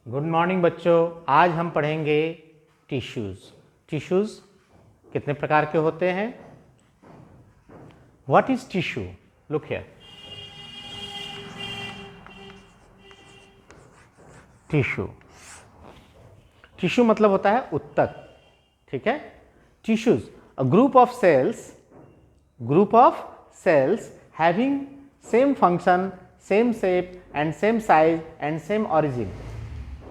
Good morning बच्चों। आज हम पढ़ेंगे टिश्यूज। टिश्यूज कितने प्रकार के होते हैं? What is tissue? Look here. Tissue, tissue मतलब होता है उत्तक, ठीक है। Tissues a group of sales having same function, same shape and same size and same origin,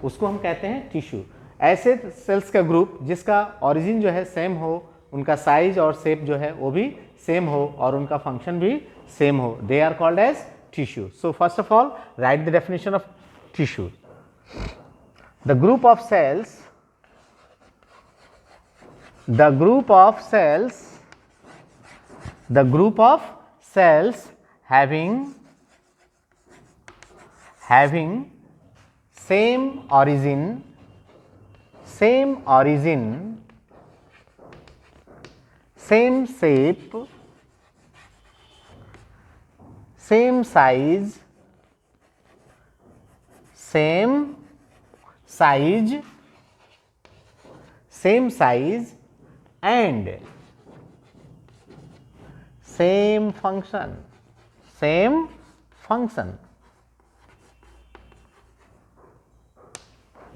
उसको हम कहते हैं टिश्यू। ऐसे सेल्स का ग्रुप जिसका ऑरिजिन जो है सेम हो, उनका साइज और शेप जो है वो भी सेम हो और उनका फंक्शन भी सेम हो, they are called as tissue. So first of all write the definition of tissue. The group of cells, the group of cells, the group of cells having same origin, same shape, same size, and same function,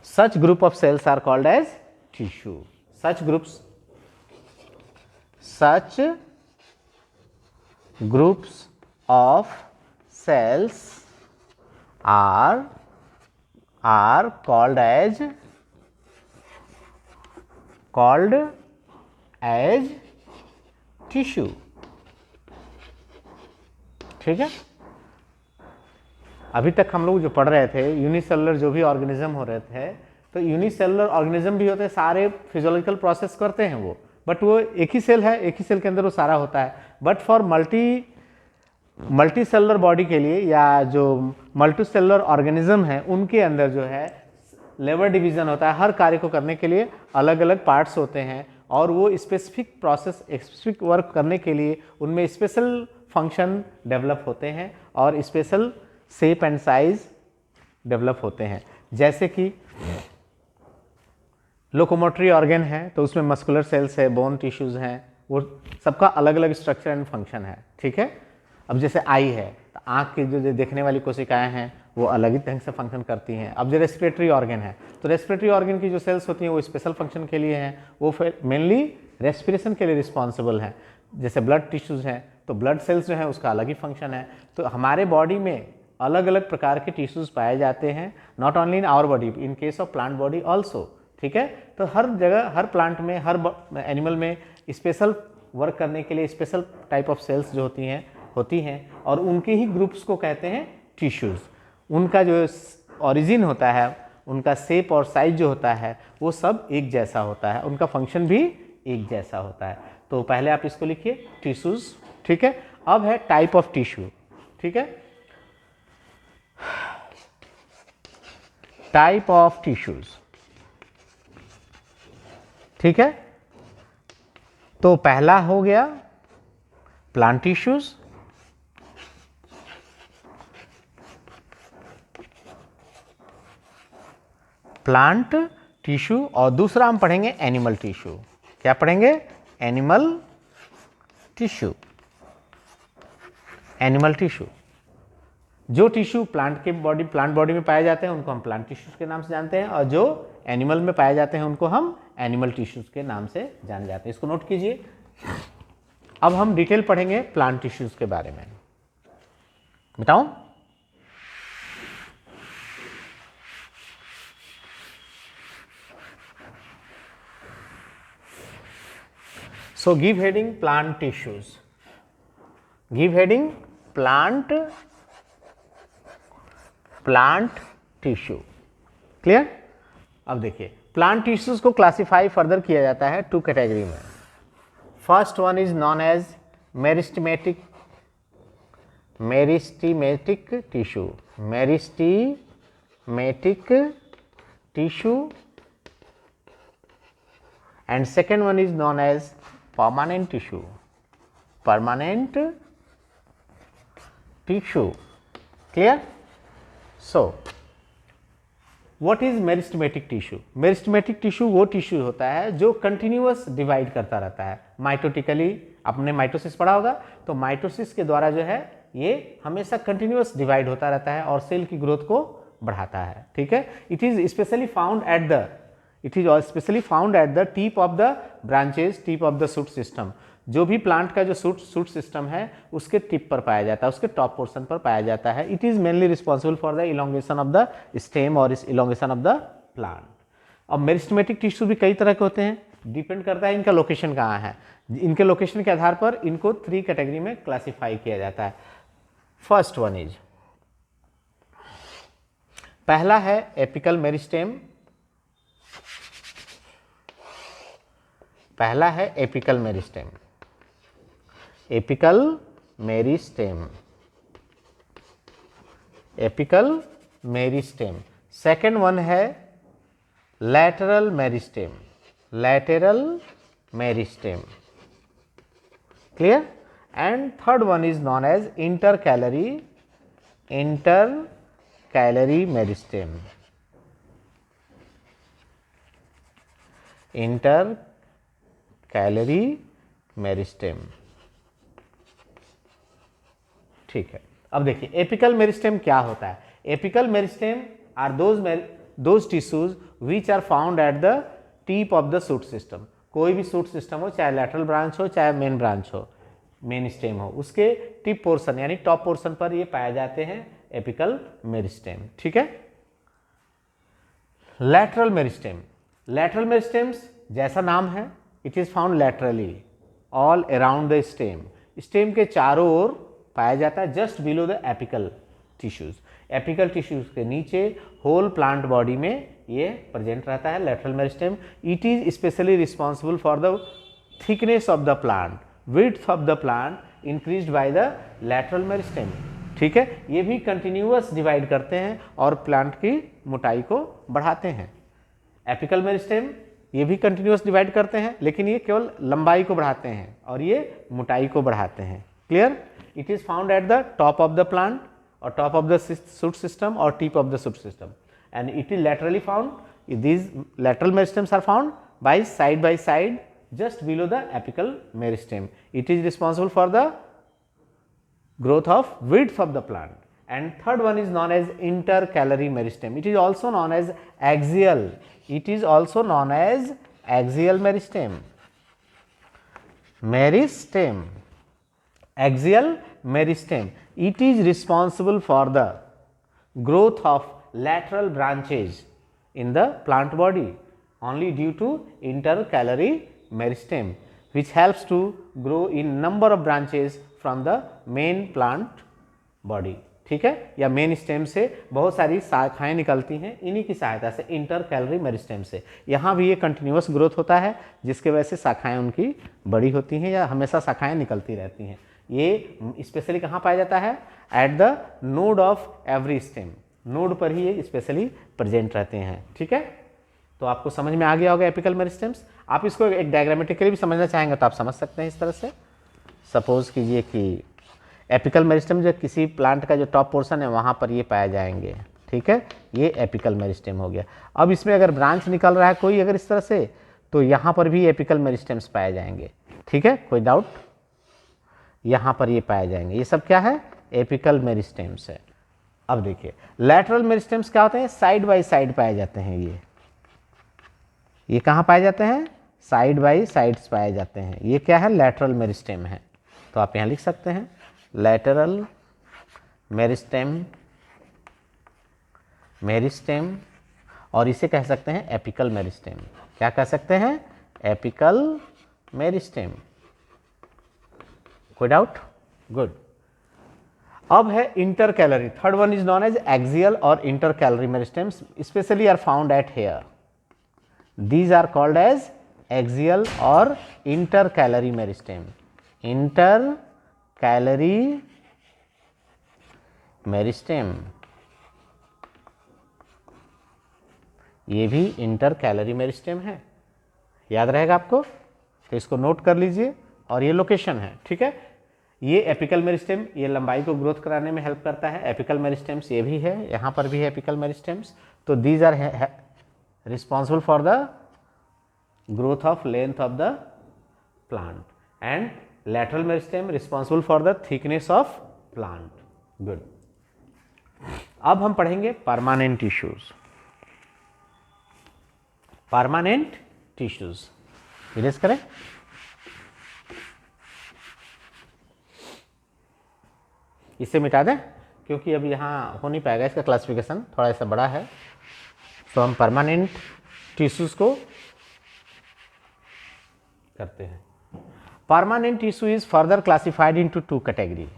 such group of cells are called as tissue. Such groups of cells are called as tissue, ठीक है। अभी तक हम लोग जो पढ़ रहे थे यूनिसेलुलर जो भी ऑर्गेनिज्म हो रहे थे, तो यूनिसेलुलर ऑर्गेनिज्म भी होते हैं, सारे फिजियोलॉजिकल प्रोसेस करते हैं वो, बट वो एक ही सेल है, एक ही सेल के अंदर वो सारा होता है। But for multi cellular body के लिए या जो मल्टी सेलुलर ऑर्गेनिज्म है उनके अंदर जो है लेबर डिवीजन होता है। हर कार्य को करने के लिए अलग अलग पार्ट्स होते हैं और वो स्पेसिफिक प्रोसेस, स्पेसिफिक वर्क करने के लिए उनमें स्पेशल फंक्शन डेवलप होते हैं और special shape and size develop होते हैं। जैसे कि लोकोमोटरी ऑर्गन है तो उसमें मस्कुलर सेल्स है, बोन टिश्यूज हैं, वो सबका अलग अलग स्ट्रक्चर एंड फंक्शन है, ठीक है। अब जैसे आई है तो आँख की जो देखने वाली कोशिकाएं हैं वो अलग ही ढंग से फंक्शन करती हैं। अब जो रेस्पिरेटरी ऑर्गन है तो रेस्पिरेटरी ऑर्गन की जो सेल्स होती हैं वो स्पेशल फंक्शन के लिए हैं, वो मेनली रेस्पिरेशन के लिए रिस्पॉन्सिबल हैं। जैसे ब्लड टिश्यूज हैं तो ब्लड सेल्स जो है उसका अलग ही फंक्शन है। तो हमारे बॉडी में अलग अलग प्रकार के टिश्यूज पाए जाते हैं, not only in our body, in case of plant body also, ठीक है। तो हर जगह, हर प्लांट में, हर एनिमल में स्पेशल वर्क करने के लिए स्पेशल टाइप ऑफ सेल्स जो होती हैं और उनके ही ग्रुप्स को कहते हैं टिश्यूज। उनका जो ओरिजिन होता है, उनका शेप और साइज जो होता है वो सब एक जैसा होता है, उनका फंक्शन भी एक जैसा होता है। तो पहले आप इसको लिखिए टिश्यूज, ठीक है। अब है टाइप ऑफ टिश्यू, ठीक है। टाइप ऑफ टिश्यूज, ठीक है। तो पहला हो गया प्लांट टिश्यूज, प्लांट टिश्यू, और दूसरा हम पढ़ेंगे एनिमल टिश्यू। क्या पढ़ेंगे? Animal tissue. एनिमल टिश्यू, जो टिश्यू प्लांट बॉडी में पाए जाते हैं उनको हम प्लांट टिश्यूज के नाम से जानते हैं, और जो एनिमल में पाए जाते हैं उनको हम एनिमल टिश्यूज के नाम से जाने जाते हैं। इसको नोट कीजिए। अब हम डिटेल पढ़ेंगे प्लांट टिश्यूज के बारे में। बताऊं? So give heading plant tissues. Give heading plant tissue. Clear? अब देखिए प्लांट टिश्यूज को क्लासिफाई फर्दर किया जाता है टू कैटेगरी में। First one is known as meristematic tissue, meristematic tissue, and second one is known as permanent tissue, Clear? So what is meristematic tissue? Meristematic tissue वो tissue होता है जो continuous divide करता रहता है माइटोटिकली। आपने mitosis पढ़ा होगा, तो माइटोसिस के द्वारा जो है ये हमेशा कंटिन्यूअस डिवाइड होता रहता है और सेल की ग्रोथ को बढ़ाता है। ठीक है, it is specially found at the tip of the branches, tip of the shoot system. जो भी प्लांट का जो शूट सिस्टम है उसके टिप पर पाया जाता है, उसके टॉप पोर्शन पर पाया जाता है। It is mainly responsible for the elongation of the stem और इलोंगेशन ऑफ द प्लांट। अब मेरिस्टेमेटिक टिश्यू भी कई तरह के होते हैं, डिपेंड करता है इनका लोकेशन कहाँ है। इनके लोकेशन के आधार पर इनको 3 कैटेगरी में क्लासिफाई किया जाता है। फर्स्ट वन इज, पहला है एपिकल मेरिस्टेम। पहला है apical meristem, apical meristem, apical meristem. Second one है lateral meristem, lateral meristem, clear. And third one is known as intercalary, intercalary meristem, intercalary meristem. ठीक है, अब देखिए एपिकल मेरिस्टेम क्या होता है। Apical meristem are those tissues which are found at the tip of the shoot system. कोई भी shoot system हो, चाहे लैटरल ब्रांच हो चाहे मेन ब्रांच हो, मेन स्टेम हो, उसके टिप पोर्शन यानी टॉप पोर्शन पर ये पाए जाते हैं एपिकल मेरिस्टेम। ठीक है, लैटरल मेरिस्टेम। लैटरल मेरिस्टेम्स जैसा नाम है, it is found laterally all around the stem. Stem के चारों ओर पाया जाता है, just below the apical tissues. Apical tissues के नीचे होल प्लांट बॉडी में ये प्रेजेंट रहता है lateral meristem. It is specially responsible for the thickness of the plant, width of the plant increased by the lateral meristem. ठीक है, ये भी कंटिन्यूअस डिवाइड करते हैं और प्लांट की मोटाई को बढ़ाते हैं। एपिकल मेरिस्टेम ये भी कंटिन्यूअस डिवाइड करते हैं, लेकिन ये केवल लंबाई को बढ़ाते हैं और ये मोटाई को बढ़ाते हैं। Clear. It is found at the top of the plant और top of the shoot system और tip of the shoot system, and it is laterally found. These lateral meristems are found by side just below the apical meristem. It is responsible for the growth of width of the plant. And third one is known as intercalary meristem. It is also known as axial. It is also known as axial meristem. Meristem, axial meristem. It is responsible for the growth of lateral branches in the plant body only due to intercalary meristem, which helps to grow in number of branches from the main plant body. ठीक है, या main stem से बहुत सारी शाखाएं निकलती हैं इन्हीं की सहायता से, इंटरकैलरी मेरिस्टेम से। यहाँ भी ये कंटिन्यूअस ग्रोथ होता है जिसके वजह से शाखाएं उनकी बड़ी होती हैं या हमेशा शाखाएं निकलती रहती हैं। ये स्पेशली कहाँ पाया जाता है? At the node of every stem, node पर ही ये स्पेशली प्रेजेंट रहते हैं। ठीक है, तो आपको समझ में आ गया होगा एपिकल मेरिस्टेम्स। आप इसको एक डायग्रामेटिकली भी समझना चाहेंगे तो आप समझ सकते हैं इस तरह से। सपोज कीजिए कि एपिकल मेरिस्टेम जो किसी प्लांट का जो टॉप पोर्शन है वहाँ पर ये पाए जाएंगे। ठीक है, ये एपिकल मेरिस्टेम हो गया। अब इसमें अगर ब्रांच निकल रहा है कोई अगर इस तरह से, तो यहाँ पर भी एपिकल मेरिस्टेम्स पाए जाएंगे। ठीक है, कोई डाउट? यहाँ पर ये पाए जाएंगे। ये सब क्या है? एपिकल मेरिस्टेम्स है। अब देखिए लैटरल मेरिस्टेम्स क्या होते हैं? साइड बाय साइड पाए जाते हैं। ये कहाँ पाए जाते हैं? साइड बाय साइड्स पाए जाते हैं। ये क्या है? लैटरल मेरिस्टेम है। तो आप यहाँ लिख सकते हैं लैटरल मेरिस्टेम, मेरिस्टेम, और इसे कह सकते हैं एपिकल मेरिस्टेम। क्या कह सकते हैं? Apical meristem. कोई डाउट? गुड। अब है intercalary. Third one is known as axial और intercalary meristems, specially are found at here. These are called as axial और इंटरकैलरी मेरिस्टेम। इंटरकैलरी मेरिस्टेम, ये भी इंटरकैलरी मेरिस्टेम है। याद रहेगा आपको, तो इसको नोट कर लीजिए। और ये लोकेशन है। ठीक है, ये एपिकल मेरिस्टेम, ये लंबाई को ग्रोथ कराने में हेल्प करता है। एपिकल मेरिस्टेम्स ये भी है, यहाँ पर भी है एपिकल मेरिस्टेम्स। तो these are responsible for the growth of length of the plant and lateral meristem responsible for the thickness of plant. Good. अब हम पढ़ेंगे permanent tissues. Permanent tissues erase करें। इसे मिटा दें क्योंकि अब यहाँ हो नहीं पाएगा, इसका क्लासिफिकेशन थोड़ा सा बड़ा है। तो हम परमानेंट टिश्यूज को करते हैं। Permanent tissue is further classified into two category,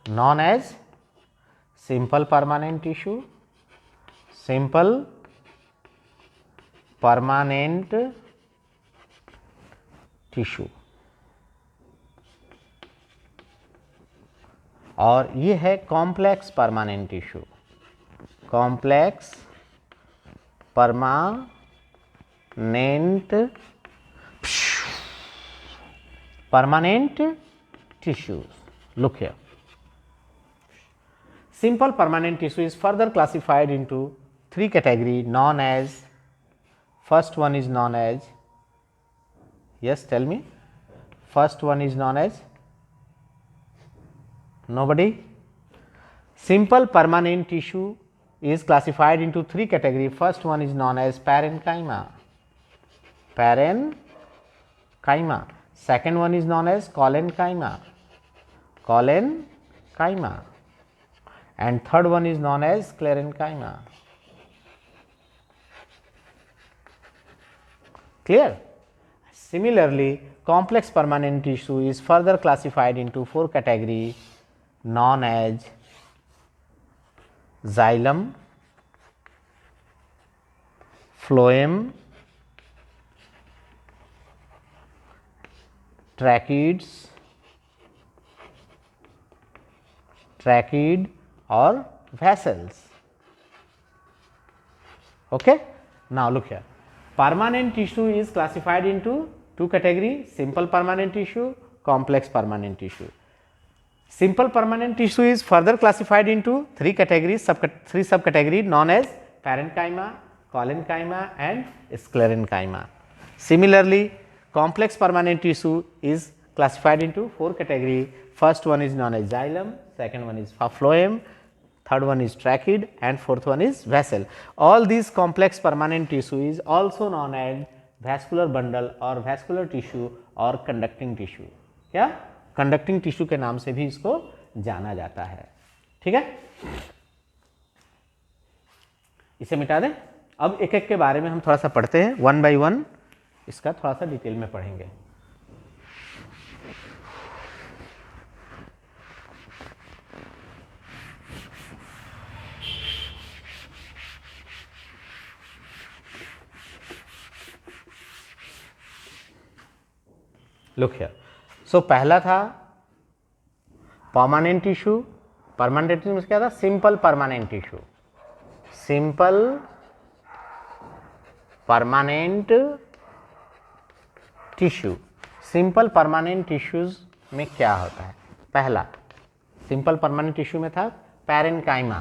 known as simple permanent tissue, simple permanent tissue, और ये है complex permanent tissue. Complex permanent tissues. Look here. Simple permanent tissue is further classified into three categories known as, first one is known as, yes tell me, first one is known as, nobody? Simple permanent tissue is classified into three categories. First one is known as parenchyma. Parenchyma. Second one is known as collenchyma. Collenchyma. And third one is known as sclerenchyma. Clear? Similarly, complex permanent tissue is further classified into four categories known as xylem, phloem, tracheids, trachid or vessels. Okay. Now look here. Permanent tissue is classified into two categories: simple permanent tissue, complex permanent tissue. Simple permanent tissue is further classified into three categories, three subcategories known as parenchyma, collenchyma and sclerenchyma. Similarly, complex permanent tissue is classified into four categories. First one is known as xylem, second one is phloem, third one is trachid and fourth one is vessel. All these complex permanent tissue is also known as vascular bundle or vascular tissue or conducting tissue. क्या conducting tissue के नाम से भी इसको जाना जाता है। ठीक है, इसे मिटा दें। अब एक एक के बारे में हम थोड़ा सा पढ़ते हैं, वन बाय वन इसका थोड़ा सा डिटेल में पढ़ेंगे। Look here. सो पहला था परमानेंट टिश्यू। परमानेंट टिश्यू में क्या था? Simple permanent tissue. Simple permanent tissue. Simple permanent tissues में क्या होता है? पहला सिंपल परमानेंट टिश्यू में था पैरेन्काइमा।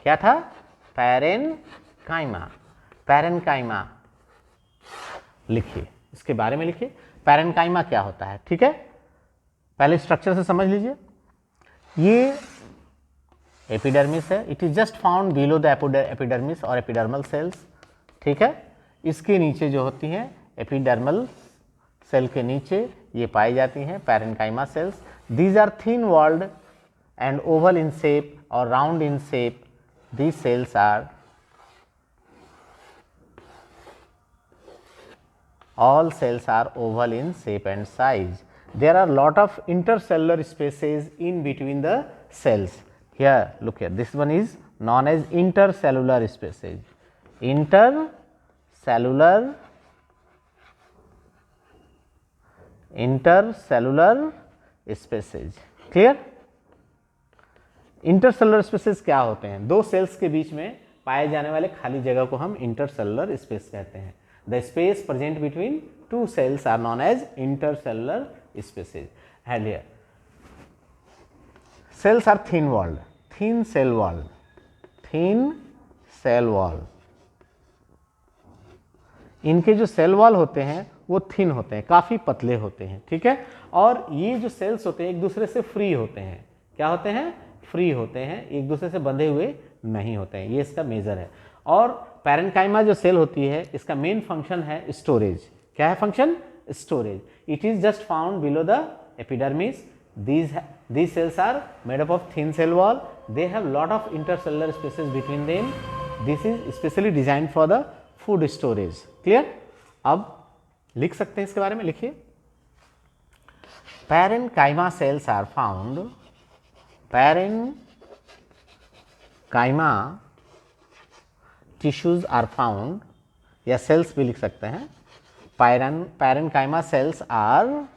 क्या था? पैरेन्काइमा। पैरेन्काइमा लिखिए, इसके बारे में लिखिए। पैरेन्काइमा क्या होता है? ठीक है, पहले स्ट्रक्चर से समझ लीजिए। ये एपिडर्मिस है, it is just found below the epidermis और एपिडर्मल सेल्स। ठीक है, इसके नीचे जो होती हैं एपिडर्मल सेल के नीचे ये पाई जाती हैं parenchyma cells. These are thin walled and oval in shape और round in shape. These cells are all cells are oval in shape and size. There are lot of intercellular spaces in between the cells. Here look here, this one is known as intercellular spaces. Intercellular spaces. Clear? Intercellular spaces क्या होते हैं? दो sales के बीच में पाए जाने वाले खाली जगह को हम इंटरसेलुलर स्पेस कहते हैं। The space present between two cells are known as intercellular spaces. And here, cells are thin walled, thin cell wall, thin cell wall. इनके जो सेल वॉल होते हैं वो थिन होते हैं, काफ़ी पतले होते हैं, ठीक है। और ये जो सेल्स होते हैं एक दूसरे से फ्री होते हैं। क्या होते हैं? फ्री होते हैं, एक दूसरे से बंधे हुए नहीं होते हैं। ये इसका मेजर है। और पैरेन्काइमा जो सेल होती है इसका मेन फंक्शन है स्टोरेज। क्या है function? Storage. It is just found below the epidermis. These cells are made up of thin cell wall. They have lot of intercellular spaces between them. This is specially designed for the food storage. Clear? अब लिख सकते हैं इसके बारे में, लिखिए। Parenchyma cells are found. Parenchyma tissues are found, या cells भी लिख सकते हैं। Parenchyma cells are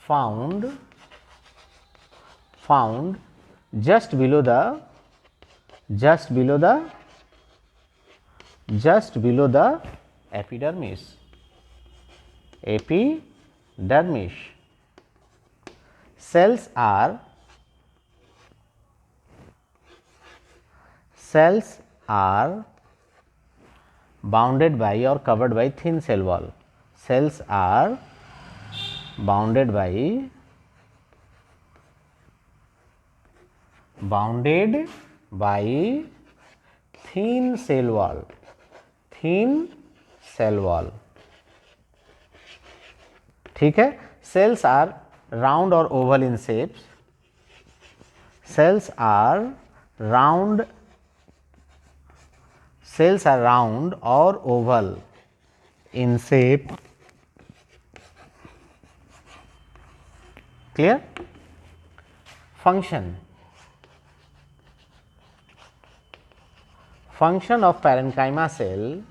found just below the epidermis. Cells are bounded by or covered by thin cell wall. Cells are bounded by thin cell wall. ठीक है। Cells are round or oval in shapes. Cells are round or oval in shape. Clear? Function of parenchyma cell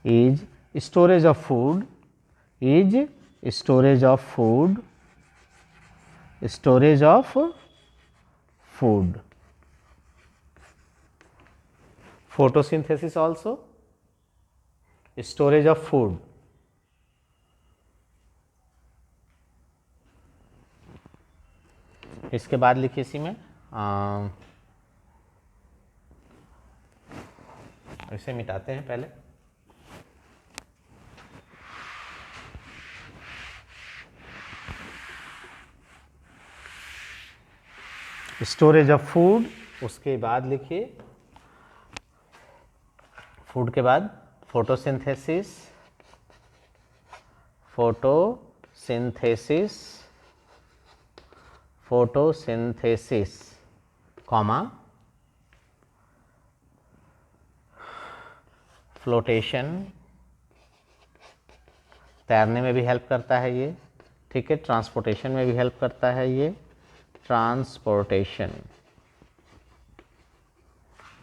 is storage of food, photosynthesis also, storage of food. इसके बाद लिखिए इसी में, इसे मिटाते हैं पहले। स्टोरेज ऑफ फूड, उसके बाद लिखिए फूड के बाद फोटोसिंथेसिस, कॉमा फ्लोटेशन, तैरने में भी हेल्प करता है ये, ठीक है। ट्रांसपोर्टेशन में भी हेल्प करता है ये, ट्रांसपोर्टेशन।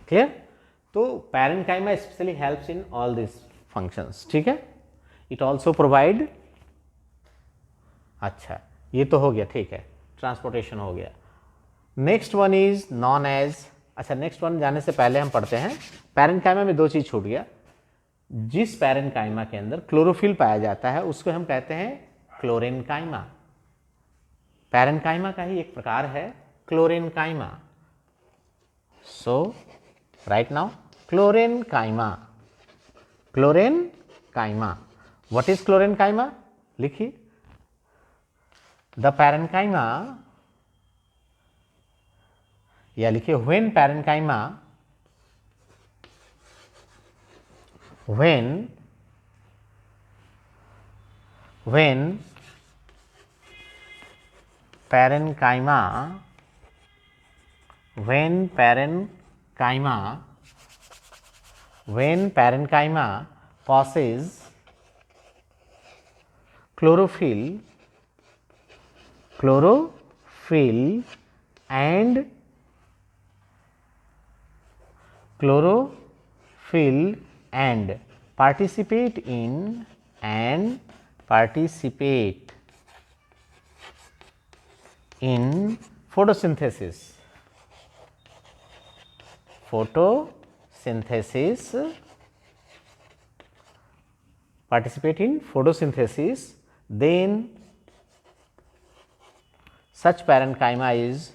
क्लियर? तो parenchyma specially helps in all this functions, ठीक है। इट ऑल्सो प्रोवाइड, अच्छा ये तो हो गया, ठीक है, ट्रांसपोर्टेशन हो गया। Next one is known as, अच्छा नेक्स्ट वन जाने से पहले हम पढ़ते हैं, पैरेन्काइमा में दो चीज छूट गया। जिस पैरेन्काइमा के अंदर क्लोरोफिल पाया जाता है उसको हम कहते हैं क्लोरेन्काइमा। पैरेन्काइमा का ही एक प्रकार है क्लोरेन्काइमा। सो राइट नाउ क्लोरेन्काइमा, व्हाट इज क्लोरेन्काइमा? लिखिए, द पैरेन्काइमा, या लिखिए when parenchyma, when parenchyma possesses chlorophyll and participate in photosynthesis. photosynthesis, participate in photosynthesis, then such parenchyma is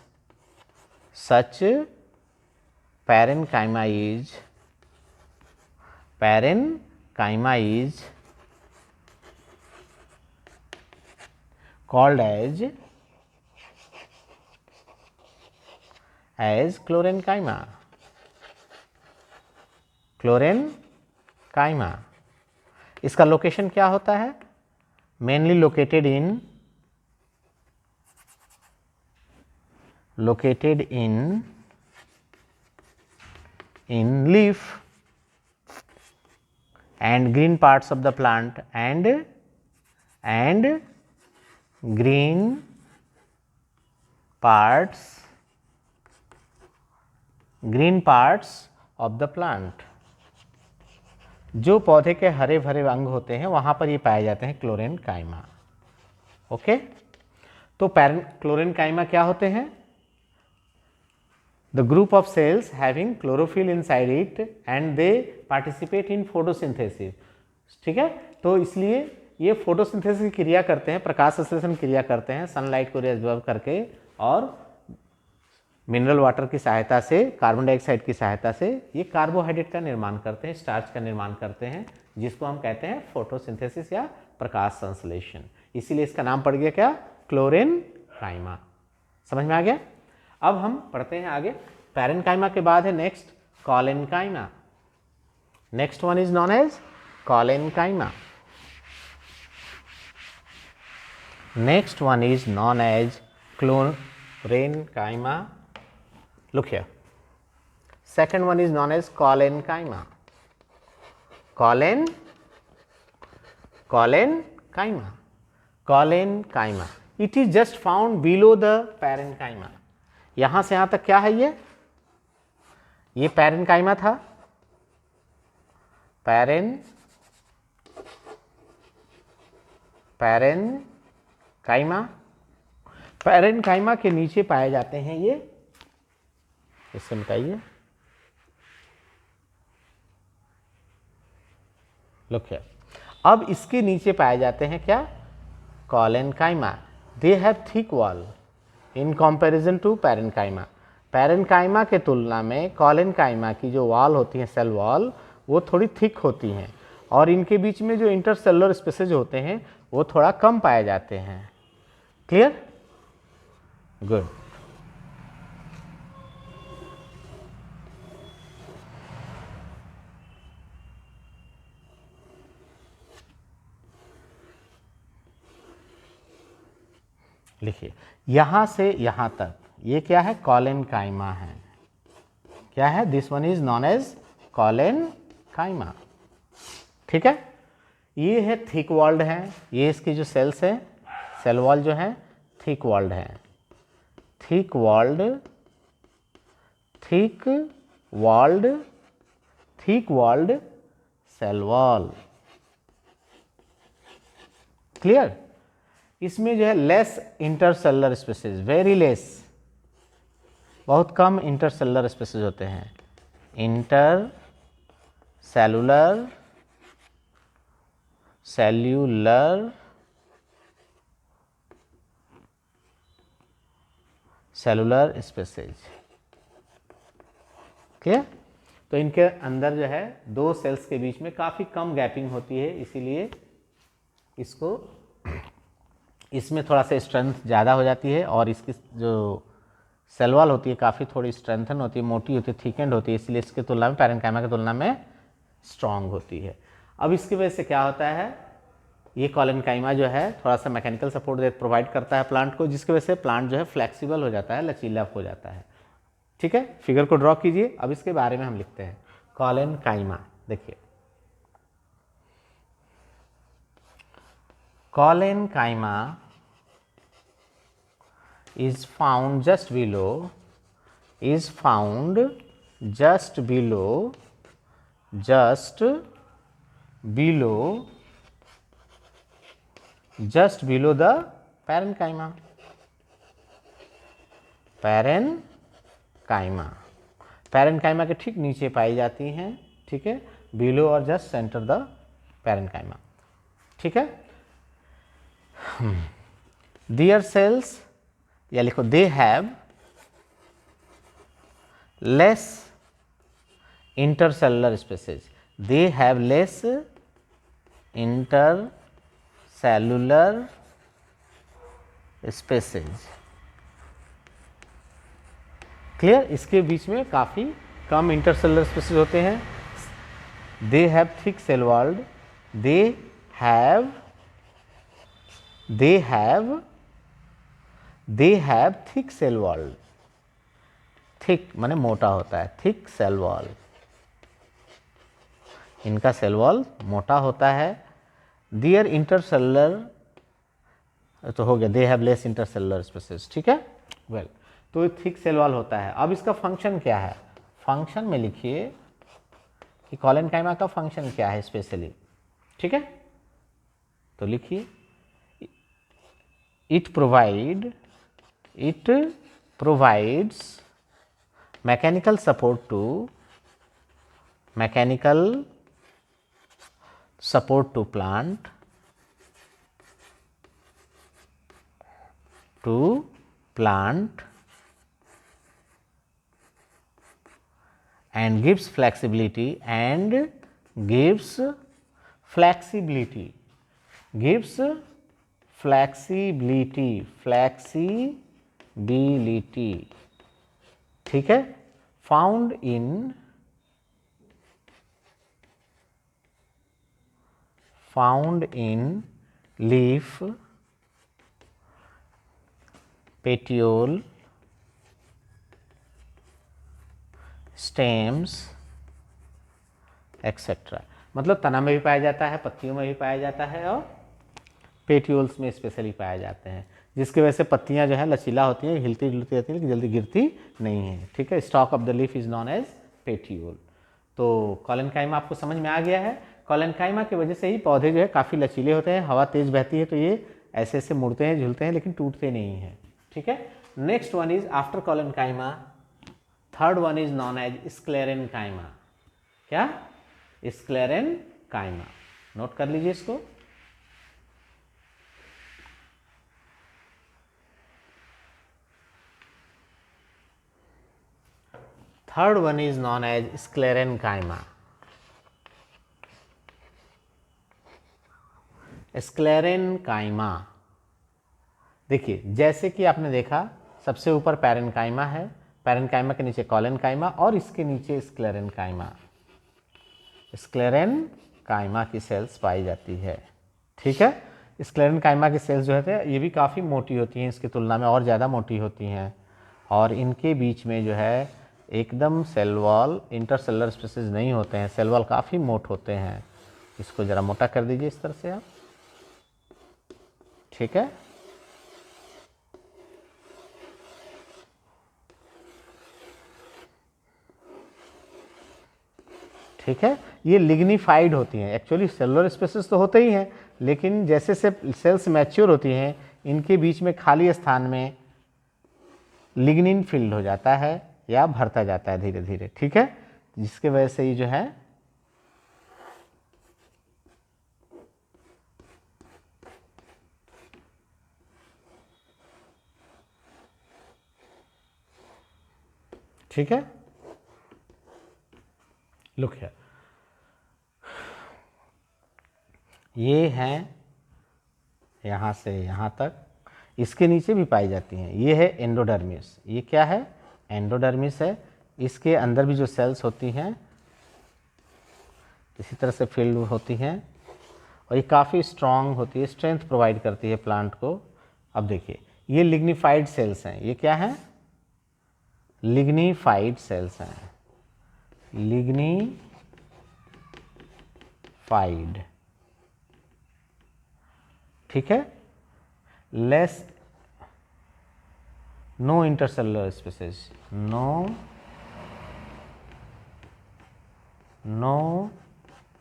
called as chlorenchyma. chlorenchyma इसका लोकेशन क्या होता है? Mainly located in leaf and green parts of the plant and green parts of the plant, जो पौधे के हरे भरे अंग होते हैं वहां पर ये पाए जाते हैं क्लोरेनकाइमा। ओके, तो क्लोरेनकाइमा क्या होते हैं? The group of cells having chlorophyll inside it and they participate in photosynthesis। ठीक है, तो इसलिए ये फोटोसिंथेसिस की क्रिया करते हैं, प्रकाश संश्लेषण क्रिया करते हैं सनलाइट को एब्जॉर्ब करके और मिनरल वाटर की सहायता से, कार्बन डाइऑक्साइड की सहायता से ये कार्बोहाइड्रेट का निर्माण करते हैं, स्टार्च का निर्माण करते हैं, जिसको हम कहते हैं फोटोसिंथेसिस या प्रकाश संश्लेषण। इसीलिए इसका नाम पड़ गया क्या? क्लोरेनकाइमा। समझ में आ गया? अब हम पढ़ते हैं आगे। पैरेनकाइमा के बाद है next collenchyma. Next one is known as collenchyma. Next one is known as chlorenchyma. Look here. Second one is known as collenchyma. Collenchyma. It is just found below the parenchyma. यहां से यहां तक क्या है? ये parenchyma था, parenchyma के नीचे पाए जाते हैं ये, इससे मिटाइए। लुक हियर, अब इसके नीचे पाए जाते हैं क्या? Collenchyma. They have thick wall in comparison to parenchyma. Parenchyma के तुलना में कॉलेनकाइमा की जो वॉल होती है, सेल वॉल, वो थोड़ी थिक होती हैं और इनके बीच में जो इंटरसेलुलर स्पेसेज होते हैं वो थोड़ा कम पाए जाते हैं। क्लियर? गुड। लिखिए, यहां से यहां तक ये क्या है? कॉलेनकाइमा है। क्या है? This one is known as collenchyma. ठीक है, ये है थिक वॉल्ड है, ये इसकी जो सेल्स है, सेल वॉल जो है थिक वॉल्ड है। Thick walled cell wall. Clear? इसमें जो है less intercellular spaces, very less, बहुत कम इंटरसेलुलर स्पेसेस होते हैं। Cellular spaces. क्लियर? तो इनके अंदर जो है दो सेल्स के बीच में काफ़ी कम गैपिंग होती है, इसीलिए इसमें थोड़ा सा स्ट्रेंथ ज़्यादा हो जाती है और इसकी जो सेल वॉल होती है काफ़ी थोड़ी स्ट्रेंथन होती है, मोटी होती है, थिकेंड होती है, इसलिए इसकी तुलना में पैरेनकाइमा की तुलना में स्ट्रांग होती है। अब इसकी वजह से क्या होता है? ये कॉलेनकाइमा जो है थोड़ा सा मैकेनिकल सपोर्ट प्रोवाइड करता है प्लांट को, जिसकी वजह से प्लांट जो है फ्लेक्सिबल हो जाता है, लचीला हो जाता है। ठीक है, फिगर को ड्रॉ कीजिए। अब इसके बारे में हम लिखते हैं। कॉलेनकाइमा, देखिए, collenchyma is found just below the parenchyma। Parenchyma के ठीक नीचे पाई जाती हैं, ठीक है, बिलो और जस्ट सेंटर द पैरेन्काइमा, ठीक है। देयर सेल्स, या लिखो they have less intercellular spaces, they have less intercellular spaces, clear. इसके बीच में काफ़ी कम इंटरसेलुलर स्पेसेज होते हैं। They have thick cell walled, they have thick cell wall, thick माने मोटा होता है, थिक सेल वॉल, इनका सेल वॉल मोटा होता है। दियर इंटरसेलुलर तो हो गया, they have less intercellular spaces, ठीक है, वेल तो थिक सेल वॉल होता है। अब इसका फंक्शन क्या है, फंक्शन में लिखिए कि कोलेनकाइमा का फंक्शन क्या है स्पेशली, ठीक है, तो लिखिए it provides mechanical support to plant and gives flexibility ठीक है, found in leaf, petiole, stems etcetera. मतलब तना में भी पाया जाता है, पत्तियों में भी पाया जाता है और पेटियोल्स में स्पेशली पाए जाते हैं, जिसकी वजह से पत्तियां जो है लचीला होती हैं, हिलती डुलती रहती हैं लेकिन जल्दी गिरती नहीं है, ठीक है। Stalk of the leaf is known as petiole. तो कोलेनकाइमा आपको समझ में आ गया है। कोलेनकाइमा की वजह से ही पौधे जो है काफ़ी लचीले होते हैं, हवा तेज बहती है तो ये ऐसे ऐसे मुड़ते हैं, झूलते हैं लेकिन टूटते नहीं हैं, ठीक है। Next one is after collenchyma, third one is known as sclerenchyma. क्या, स्क्लेरेनकाइमा, नोट कर लीजिए इसको। Third one is known as sclerenchyma. Sclerenchyma, देखिए जैसे कि आपने देखा सबसे ऊपर पैरेन्काइमा है, पैरेन्काइमा के नीचे कोलेनकाइमा और इसके नीचे स्क्लेरेनकाइमा। स्क्लेरेनकाइमा की सेल्स पाई जाती है, ठीक है। स्क्लेरेनकाइमा की सेल्स जो है ये भी काफ़ी मोटी होती हैं, इसकी तुलना में और ज़्यादा मोटी होती हैं, और इनके बीच में जो है एकदम सेल वॉल, इंटरसेलुलर स्पेसेस नहीं होते हैं, सेल वॉल काफ़ी मोटे होते हैं। इसको ज़रा मोटा कर दीजिए इस तरह से आप, ठीक है। ठीक है, ये लिग्निफाइड होती हैं। एक्चुअली सेलुलर स्पेसेस तो होते ही हैं, लेकिन जैसे से सेल्स मैच्योर होती हैं इनके बीच में खाली स्थान में लिग्निन फिल्ड हो जाता है या भरता जाता है धीरे धीरे, ठीक है, जिसके वजह से ये जो है ठीक है। लुक है, ये हैं यहाँ से यहाँ तक, इसके नीचे भी पाई जाती हैं। ये है एंडोडर्मिस, ये क्या है, एंडोडर्मिस है। इसके अंदर भी जो सेल्स होती हैं इसी तरह से फिल्ड होती हैं और ये काफ़ी स्ट्रांग होती है, स्ट्रेंथ प्रोवाइड करती है प्लांट को। अब देखिए ये लिग्निफाइड सेल्स हैं, ये क्या है, लिग्निफाइड सेल्स हैं, लिग्निफाइड, ठीक है। Less, no intercellular spaces, no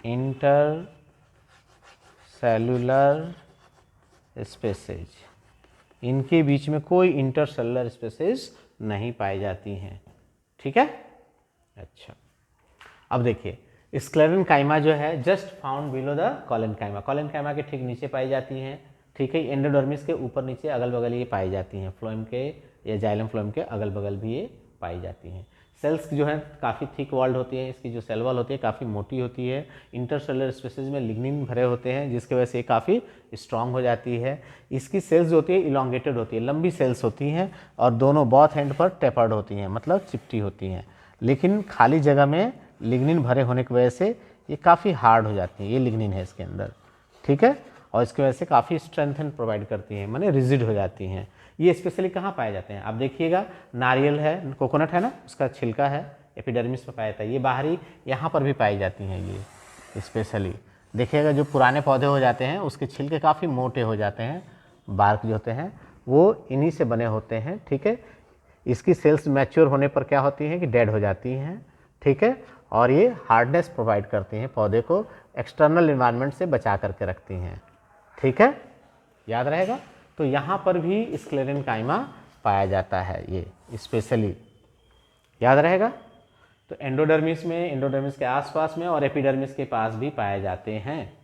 intercellular spaces, इनके बीच में कोई इंटरसेलुलर स्पेसेस नहीं पाई जाती हैं, ठीक है। अच्छा, अब देखिए स्क्लेरेनकाइमा जो है just found below the collenchyma, collenchyma के ठीक नीचे पाई जाती हैं, ठीक है। एंडोडर्मिस के ऊपर नीचे अगल बगल ये पाई जाती हैं, फ्लोएम के या जाइलम फ्लोएम के अगल बगल भी ये पाई जाती हैं। सेल्स जो है काफ़ी थिक वॉल्ड होती है, इसकी जो सेल वॉल होती है काफ़ी मोटी होती है, इंटरसेलुलर स्पेसेस में लिग्निन भरे होते हैं जिसकी वजह से ये काफ़ी स्ट्रांग हो जाती है। इसकी सेल्स जो होती है इलोंगेटेड होती है, लंबी सेल्स होती हैं और दोनों बॉथ एंड पर टेपर्ड होती हैं, मतलब चिपटी होती हैं, लेकिन खाली जगह में लिग्निन भरे होने की वजह से ये काफ़ी हार्ड हो जाती हैं, ये लिग्निन है इसके अंदर, ठीक है, और इसकी वजह से काफ़ी स्ट्रेंथन प्रोवाइड करती हैं, माने रिजिड हो जाती हैं। ये स्पेशली कहाँ पाए जाते हैं, आप देखिएगा नारियल है, कोकोनट है ना, उसका छिलका है, एपिडर्मिस में पाया जाता है, ये बाहरी यहाँ पर भी पाई जाती हैं ये स्पेशली। देखिएगा जो पुराने पौधे हो जाते हैं उसके छिलके काफ़ी मोटे हो जाते हैं, बार्क जो होते हैं वो इन्हीं से बने होते हैं, ठीक है। इसकी सेल्स मैच्योर होने पर क्या होती हैं कि डेड हो जाती हैं, ठीक है, और ये हार्डनेस प्रोवाइड करती हैं, पौधे को एक्सटर्नल इन्वायरमेंट से बचा करके रखती हैं, ठीक है, याद रहेगा। तो यहाँ पर भी स्क्लेरेनकाइमा पाया जाता है, ये स्पेशली याद रहेगा। तो एंडोडर्मिस में, एंडोडर्मिस के आसपास में और एपिडर्मिस के पास भी पाए जाते हैं।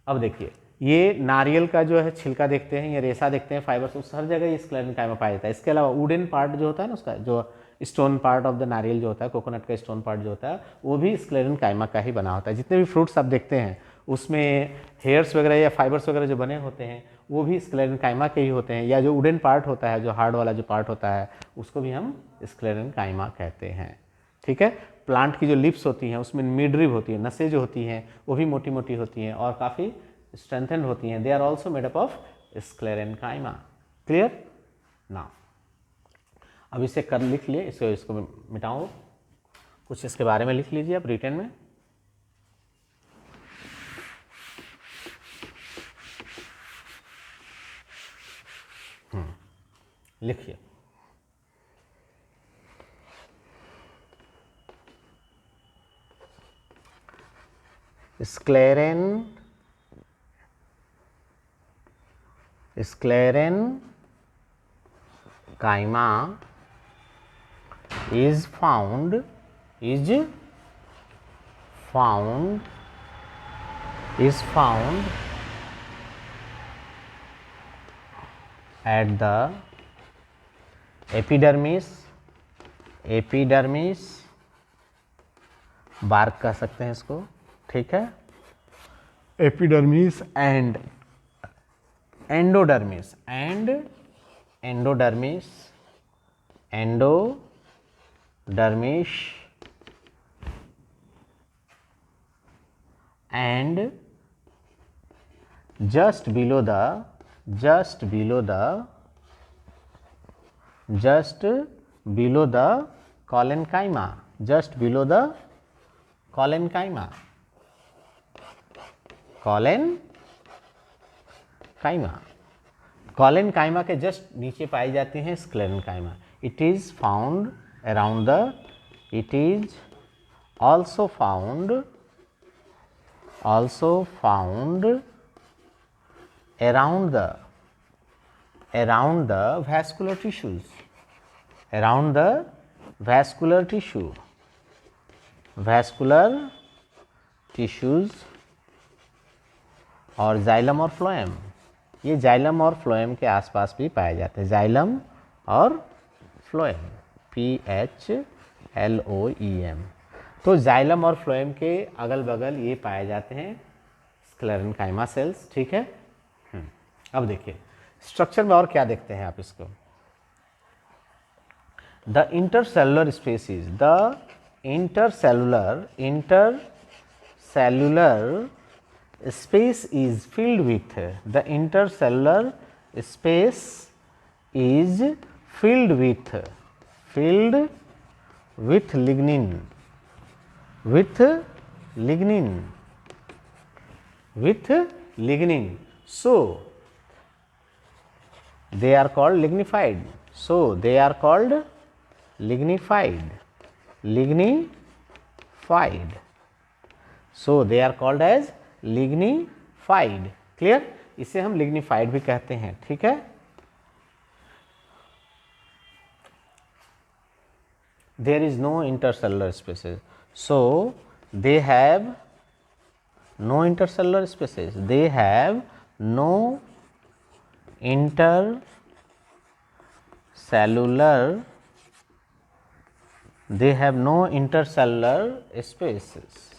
अब देखिए ये नारियल का जो है छिलका देखते हैं, ये रेशा देखते हैं, फाइबर्स, उस हर जगह ये स्क्लेरेनकाइमा पाया जाता है। इसके अलावा वुडन पार्ट जो होता है ना, उसका जो स्टोन पार्ट ऑफ द नारियल जो होता है, कोकोनट का स्टोन पार्ट जो होता है वो भी स्क्लेरेनकाइमा का ही बना होता है। जितने भी फ्रूट्स आप देखते हैं उसमें हेयर्स वगैरह या फाइबर्स वगैरह जो बने होते हैं वो भी स्क्लेरेनकाइमा के ही होते हैं, या जो वुडन पार्ट होता है, जो हार्ड वाला जो पार्ट होता है उसको भी हम स्क्लेरेनकाइमा कहते हैं, ठीक है। प्लांट की जो लिप्स होती हैं उसमें मिडरिब होती है, नसें जो होती हैं वो भी मोटी मोटी होती हैं और काफ़ी स्ट्रेंथेंड होती हैं, they are also made up of sclerenchyma. Clear now, अब इसे कर लिख लिए, इसको मिटाओ, कुछ इसके बारे में लिख लीजिए आप रिटन में। लिखिए sclerenchyma is found at the epidermis bark कह सकते हैं इसको, ठीक है, epidermis and endodermis and just below the collenchyma, collenchyma के जस्ट नीचे पाई जाती हैं sclerenchyma. It is also found around the vascular tissues और जाइलम और फ्लोएम, ये जाइलम और फ्लोएम के आसपास भी पाए जाते हैं, जाइलम और फ्लोएम, PHLOEM। तो जाइलम और फ्लोएम के अगल बगल ये पाए जाते हैं स्क्लेरेनकाइमा सेल्स, ठीक है। अब देखिए स्ट्रक्चर में और क्या देखते हैं आप इसको, the intercellular species, space is filled with lignin, so they are called lignified, as lignified। Clear, इसे हम लिग्निफाइड भी कहते हैं, ठीक है। there is no intercellular spaces. So they have no intercellular spaces, they have no intercellular, they have no intercellular spaces.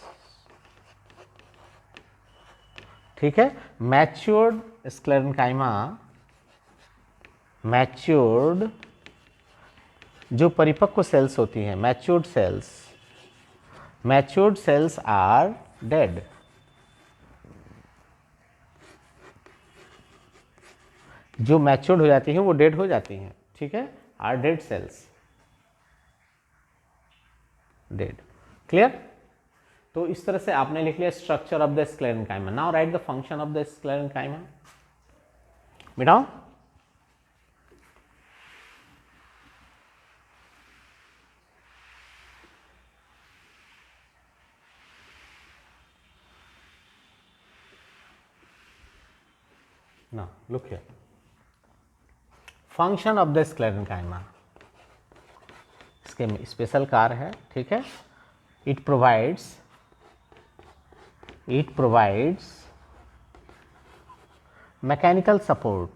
ठीक है, matured sclerenchyma, matured जो परिपक्व सेल्स होती हैं, मैच्योर्ड सेल्स आर डेड। जो मैच्योर्ड हो जाती हैं वो डेड हो जाती हैं, ठीक है, are dead cells, dead. Clear? तो इस तरह से आपने लिख लिया structure of the sclerenchyma. Now write the function of the sclerenchyma. मिटाओ। Now look here, function of the sclerenchyma, इसके स्पेशल कार्य है, ठीक है। it provides mechanical support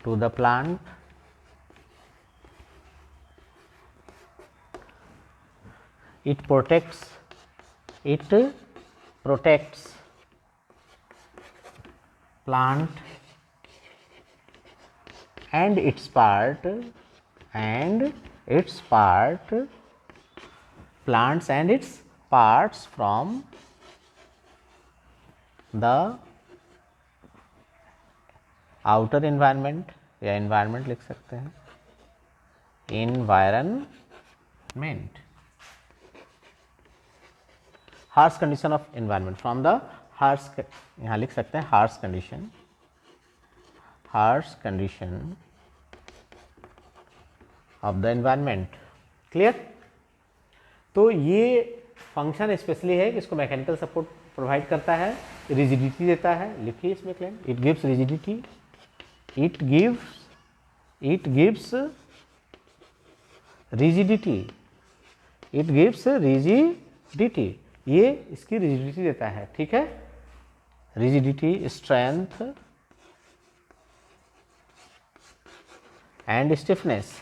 to the plant, it protects plant and its part, plants and its parts from the outer environment, या environment लिख सकते हैं, environment, harsh condition of environment, from the harsh, यहाँ लिख सकते हैं harsh condition of the environment। Clear? तो ये फंक्शन स्पेशली है कि इसको मैकेनिकल सपोर्ट प्रोवाइड करता है, रिजिडिटी देता है। लिखिए इसमें claim, it gives rigidity, it gives rigidity, ये इसकी रिजिडिटी देता है, ठीक है। रिजिडिटी, स्ट्रेंथ एंड स्टिफनेस,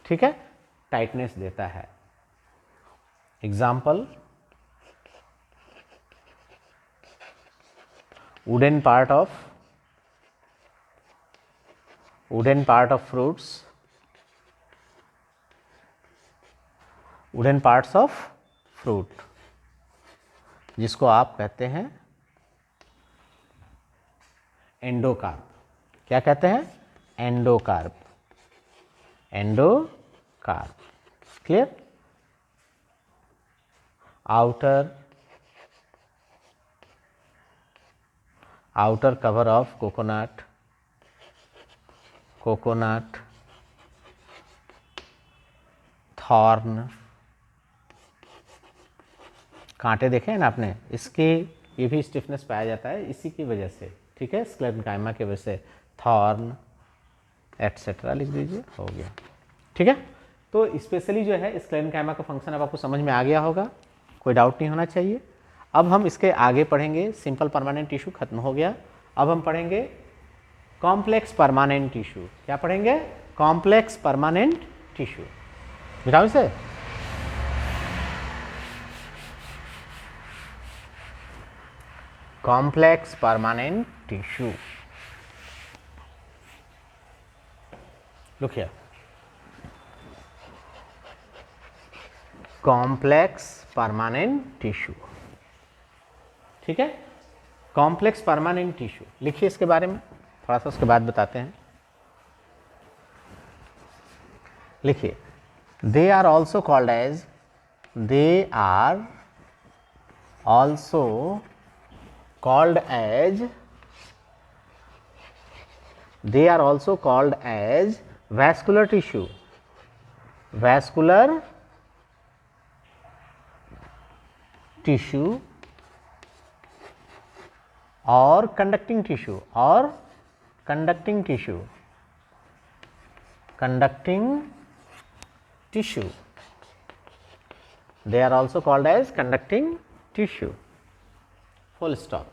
ठीक है, टाइटनेस देता है। Example, wooden part of fruits, wooden parts of fruit, जिसको आप कहते हैं एंडोकार्प। क्या कहते हैं? Endocarp. Clear? outer cover of coconut, thorn, कांटे देखे हैं ना आपने, इसके ये भी स्टिफनेस पाया जाता है इसी की वजह से, ठीक है, स्क्लेरेन्काइमा की वजह से। थॉर्न एटसेट्रा लिख दीजिए, हो गया, ठीक है। तो स्पेशली जो है स्क्लेरेन्काइमा का फंक्शन अब आपको समझ में आ गया होगा, कोई डाउट नहीं होना चाहिए। अब हम इसके आगे पढ़ेंगे, सिंपल परमानेंट टिश्यू खत्म हो गया, अब हम पढ़ेंगे कॉम्प्लेक्स परमानेंट टिश्यू। क्या पढ़ेंगे? Complex permanent tissue. बताओ इसे। Complex permanent tissue, look here, complex permanent tissue, ठीक है। कॉम्प्लेक्स परमानेंट टिश्यू लिखिए, इसके बारे में थोड़ा सा उसके बाद बताते हैं। लिखिए, they are also called as vascular tissue और कंडक्टिंग टिश्यू, और conducting tissue, conducting tissue, they are also called as conducting tissue, full stop.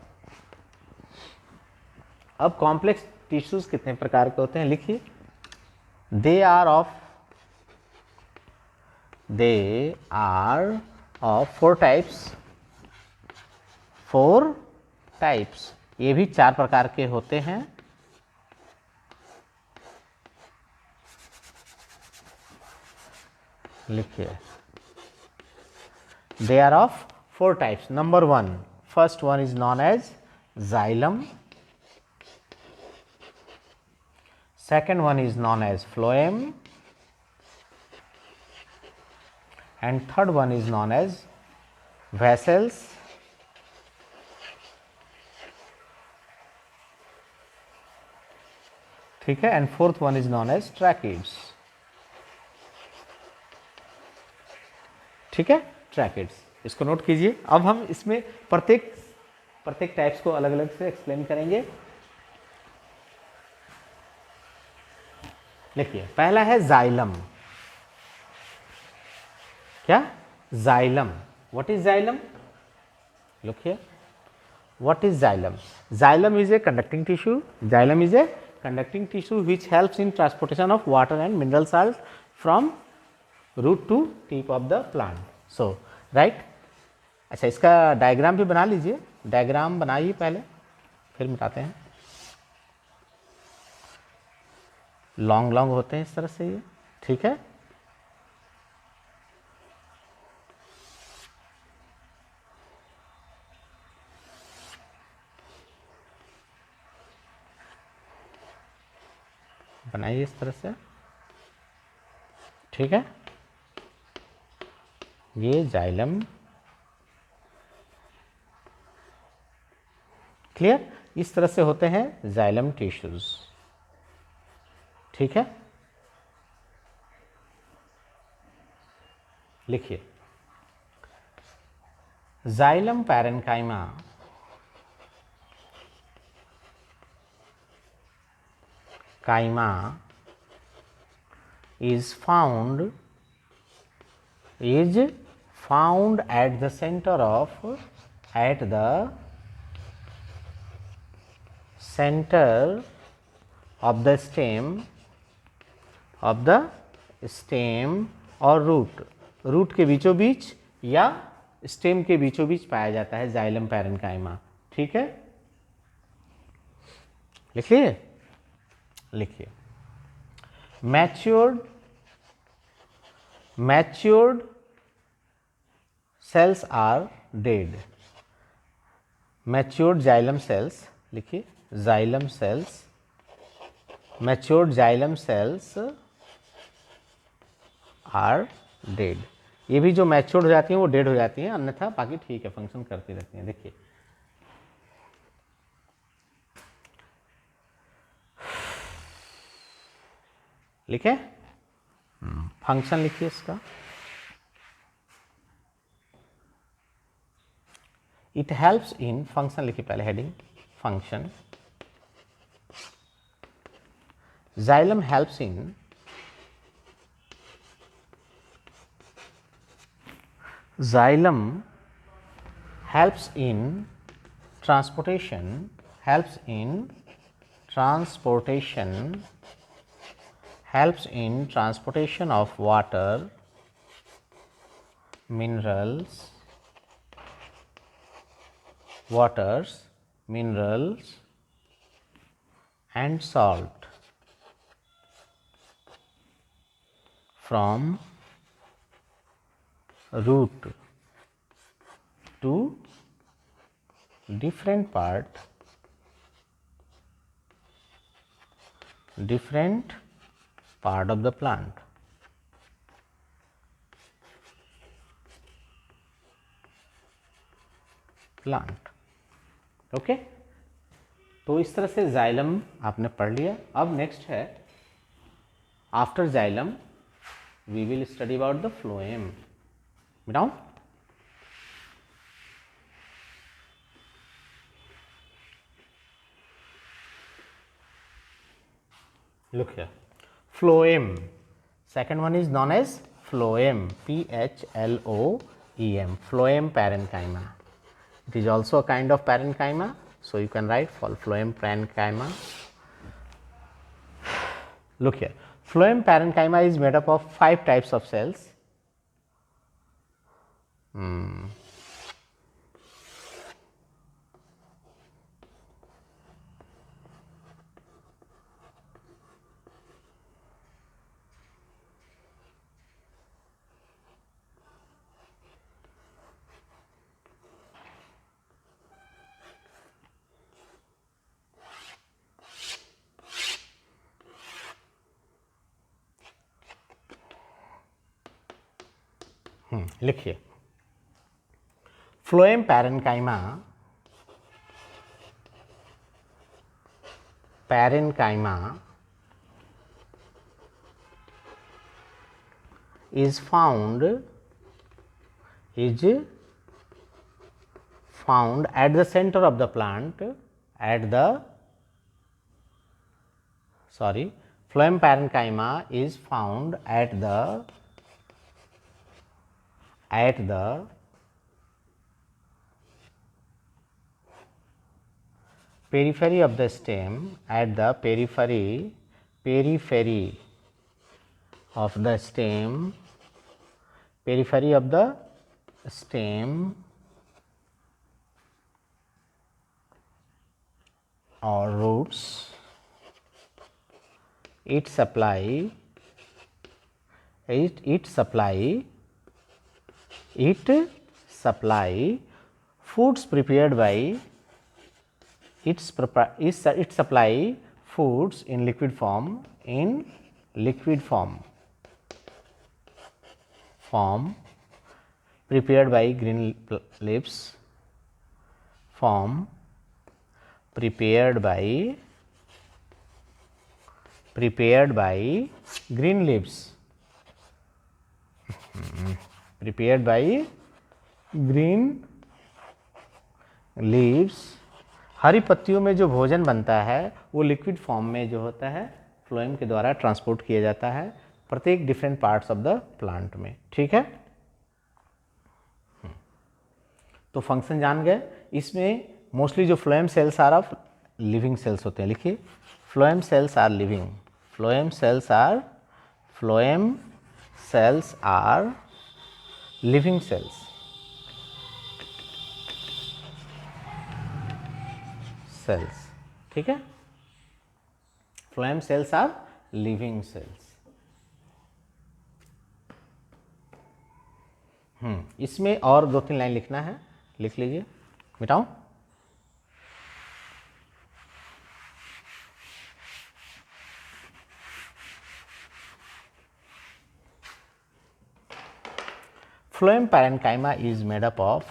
अब कॉम्प्लेक्स टिश्यूज कितने प्रकार के होते हैं लिखिए, they are of four types, ये भी 4 प्रकार के होते हैं। लिखिए, they are of 4 types. Number 1, first one is known as xylem, second one is known as phloem, and third one is known as vessels, ठीक है, and fourth one is known as tracheids, ठीक है, tracheids, इसको note कीजिए। अब हम इसमें प्रत्येक टाइप्स को अलग अलग से एक्सप्लेन करेंगे। लिखिए, पहला है जाइलम। क्या? जाइलम। What is xylem? लिखिए, what is xylem? Xylem is a conducting tissue, xylem is a conducting tissue which helps in transportation of water and mineral salt from root to tip of the plant. So right, अच्छा इसका diagram भी बना लीजिए, diagram बनाइए पहले, फिर मिटाते हैं। Long long होते हैं इस तरह से ये, ठीक है। बनाइए इस तरह से, ठीक है। ये जाइलम, क्लियर, इस तरह से होते हैं जाइलम टिश्यूज, ठीक है। लिखिए, xylem parenchyma is found at the center of the stem और रूट के बीचों बीच या स्टेम के बीचों बीच पाया जाता है जाइलम पैरेन्काइमा, ठीक है। लिखिए, लिखिए, matured cells are dead, matured xylem cells, लिखिए, xylem cells, matured xylem cells are dead, ये भी जो मैच्योर्ड हो जाती हैं वो डेड हो जाती हैं, अन्यथा बाकी ठीक है, फंक्शन करती रहती हैं। देखिए, लिखे, फंक्शन लिखिए इसका, इट हेल्प्स इन, फंक्शन लिखिए पहले, heading function, xylem helps in transportation of water, minerals and salt from root to different part of the plant. Okay, तो इस तरह से जाइलम आपने पढ़ लिया। अब नेक्स्ट है, after xylem we will study about the phloem. बताऊं, look here, phloem, second one is known as phloem, phloem, phloem parenchyma. It is also a kind of parenchyma, so you can write for phloem parenchyma. Look here, phloem parenchyma is made up of 5 types of cells. लिखिए, phloem parenchyma is found at the center of the plant, phloem parenchyma is found at the periphery of the stem, at the periphery of the stem, or roots. It supply foods prepared by it supply foods in liquid form prepared by green leaves, prepared by green leaves, हरी पत्तियों में जो भोजन बनता है वो liquid form में जो होता है फ्लोएम के द्वारा ट्रांसपोर्ट किया जाता है प्रत्येक different parts of the plant में। ठीक है, तो फंक्शन जान गए। इसमें मोस्टली जो phloem cells are of living cells होते हैं। लिखिए, phloem cells are living, phloem cells are living cells. ठीक है, phloem cells are living cells. इसमें और 2-3 लाइन लिखना है, लिख लीजिए। मिटाऊं? Phloem parenchyma is made up of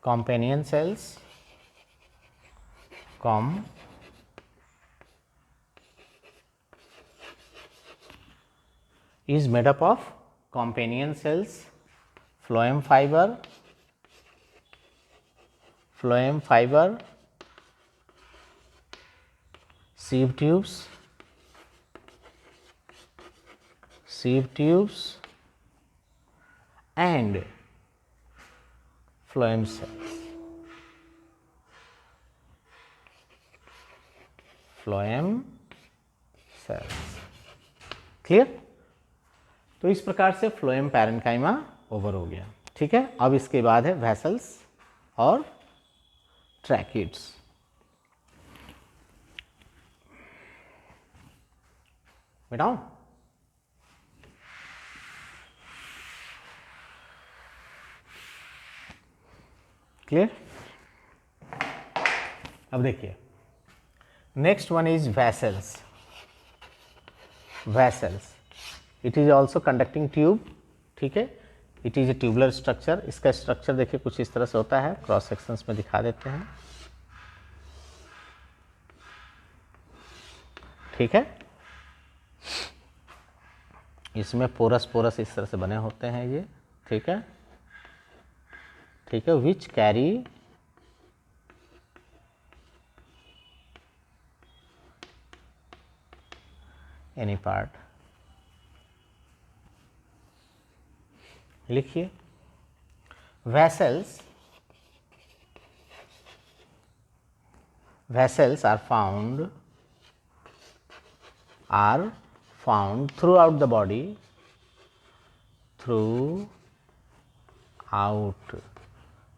companion cells, phloem fiber, sieve tubes and phloem cells। Clear? तो इस प्रकार से फ्लोएम पैरेन्काइमा ओवर हो गया। ठीक है, अब इसके बाद है वेसल्स और ट्रैकिड्स। मिटाऊं? क्लियर? अब देखिए, next one is vessels. It is also conducting tube. ठीक है, it is a tubular structure. इसका स्ट्रक्चर देखिए कुछ इस तरह से होता है, क्रॉस सेक्शंस में दिखा देते हैं। ठीक है, इसमें पोरस इस तरह से बने होते हैं ये। ठीक है, विच कैरी any part. लिखिए vessels are found throughout the body, throughout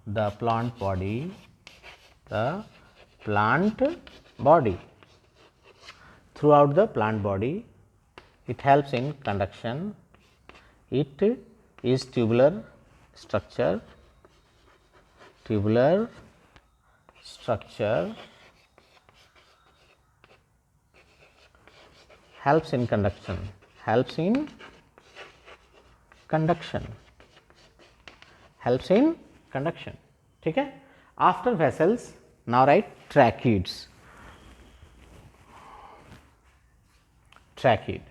the plant body, throughout the plant body. It helps in conduction. It is tubular structure, helps in conduction, ठीक है. After vessels, now write tracheids. Tracheid.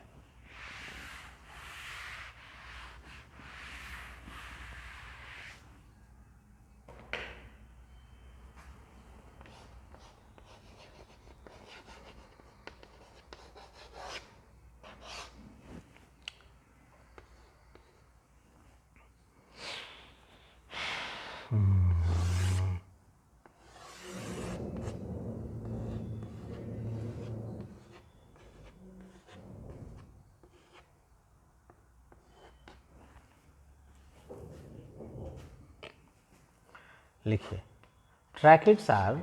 लिखिए tracheids are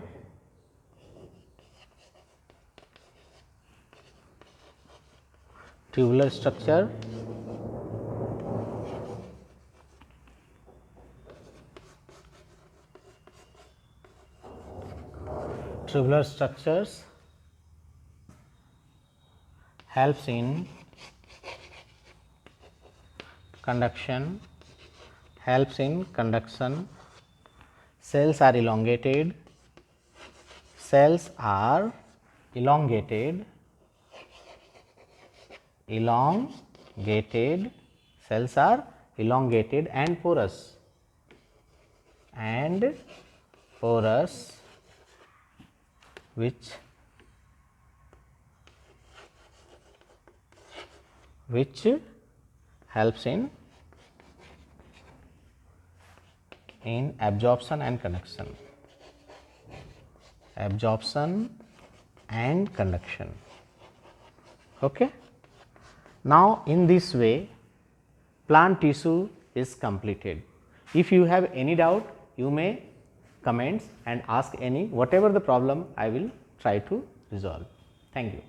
tubular structure, tubular structures helps in conduction, cells are elongated, cells are elongated and porous, which helps in absorption and conduction. Okay. Now in this way plant tissue is completed. If you have any doubt, you may comment and ask whatever the problem, I will try to resolve. Thank you.